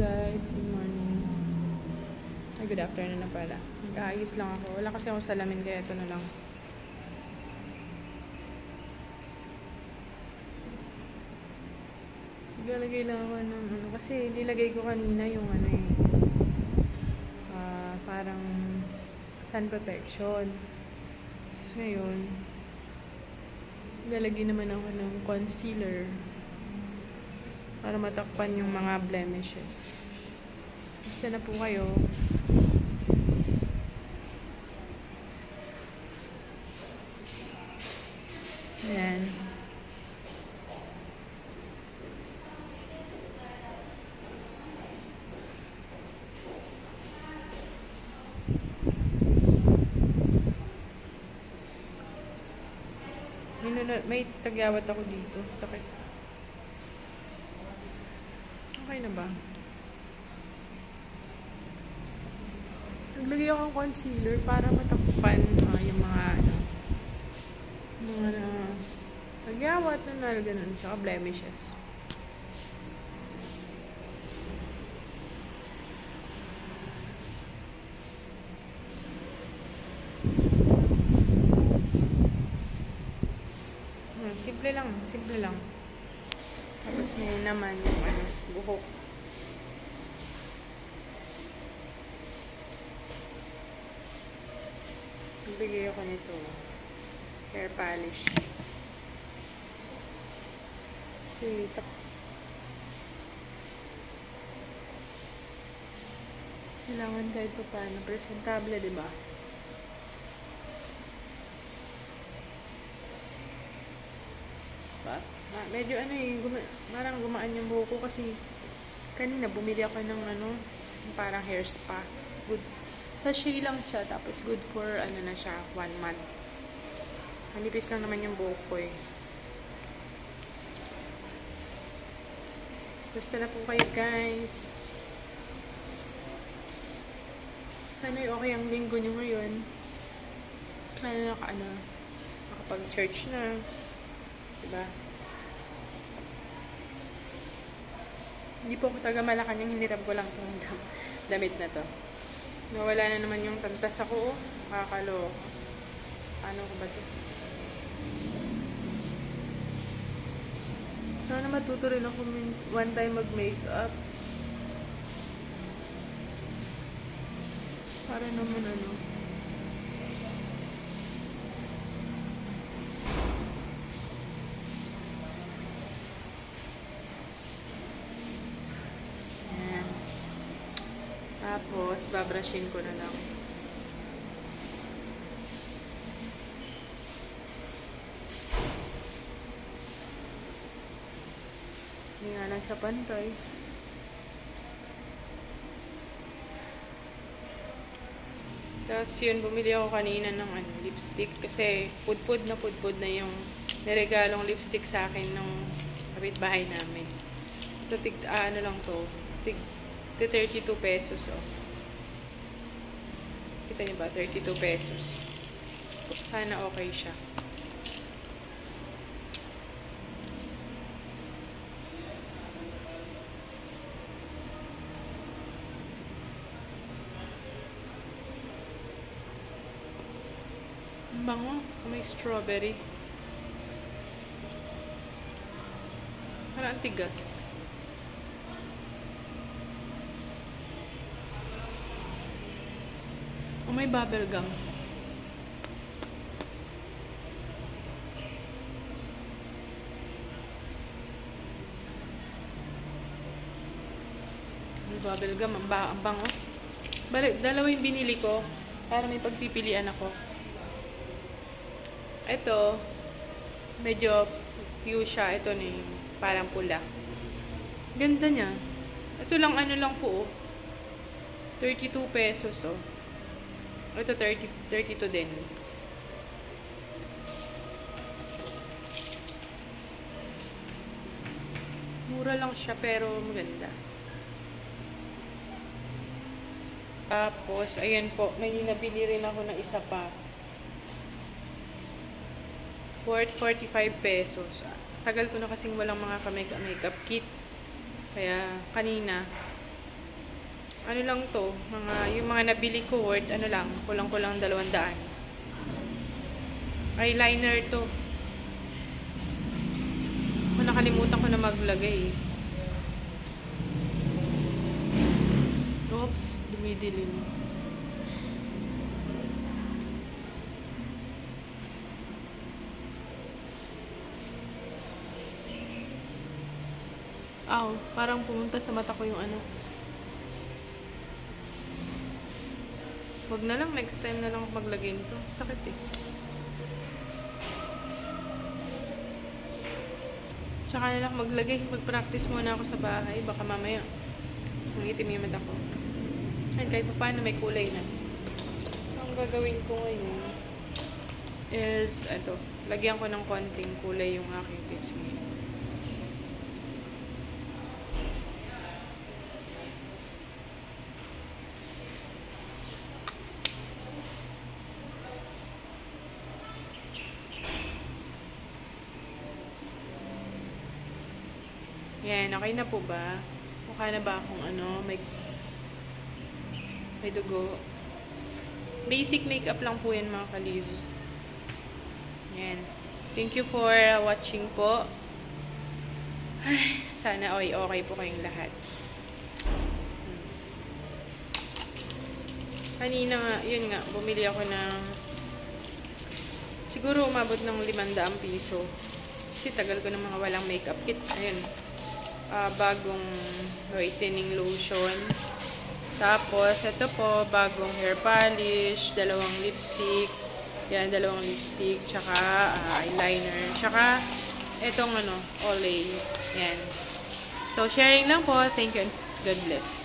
guys, good morning. Ay, good afternoon na pala. Nag-aayos lang ako. Wala kasi akong salamin kaya ito na lang. Naglalagay lang ako ng ano. Kasi nilagay ko kanina yung ano eh. Parang sun protection. Tapos ngayon, naglalagay naman ako ng concealer para matakpan yung mga blemishes. Basta na po kayo. Ayan. May tagyawat ako dito. Sakit. Okay na ba? Naglagay ako ng concealer para matakpan yung mga tagyawat na ganun, tsaka blemishes. Simple lang. Tapos ngayon naman yung buhok. Nagbigay ako nito. Hair polish. Kasi kailangan kahit pa paano. Presentable, diba? Medyo marang gumaan yung buhok ko kasi kanina bumili ako ng parang hair spa. Good. Sachet lang siya, tapos good for na siya, 1 month. Manipis lang naman yung buhok ko eh. Basta na po kayo guys. Sana okay ang linggo nyo ngayon. Sana nakapag-church na. Diba? Hindi po ako taga Malacanang, hiniram ko lang itong damit na to. Nawala na naman yung tantas ako. Kakalo. Ano ko ba ito? Sana matuto rin ako one time mag-makeup. Para naman Tapos, babrushin ko na lang. Hindi nga lang siya pantay. Tapos yun, bumili ako kanina ng lipstick. Kasi pudpud na yung niregalong lipstick sa akin ng kapitbahay namin. Ito, lang to. 32 pesos, oh. Kita niyo ba? 32 pesos. Sana okay siya. Ang bango. May strawberry. Parang tigas. May bubble gum. May bubble gum. Ang bango. Dalawa yung binili ko para may pagpipilian ako. Ito, medyo fuchsia. Ito na yung parang pula. Ganda niya. Ito lang lang po, oh. 32 pesos, oh. Ito 32 din. Mura lang siya pero maganda. Tapos, ayan po, may nabili rin ako ng isa pa. Worth 45 pesos. Tagal ko na kasing walang mga makeup kit. Kaya kanina Ano lang to, yung mga nabili ko worth, ano lang, kulang-kulang 200. Eyeliner to. Nakalimutan ko na maglagay. Oops, dumidilim. Aw, parang pumunta sa mata ko yung ano. Wag na lang, next time na lang maglagay nito. Sakit eh. Tsaka na lang maglagay. Mag-practice muna ako sa bahay. Baka mamaya mangitim yung mata ko. Ay, kahit pa paano may kulay na. So, ang gagawin ko ngayon is, lagyan ko ng konting kulay yung aking pisngi. Yan, okay na po ba? Mukha na ba akong may dugo? Basic makeup lang po yan mga kaliz. Yan. Thank you for watching po. Ay, sana okay po kayong lahat. Kanina nga, yun nga, bumili ako ng siguro umabot ng 500 piso. Kasi tagal ko ng mga walang makeup kit. Ayun. Bagong whitening lotion. Tapos, ito po, bagong hair polish, 2 lipstick. Yan, 2 lipstick, tsaka eyeliner. Tsaka, itong Olay. Yan. So, sharing lang po. Thank you and God bless.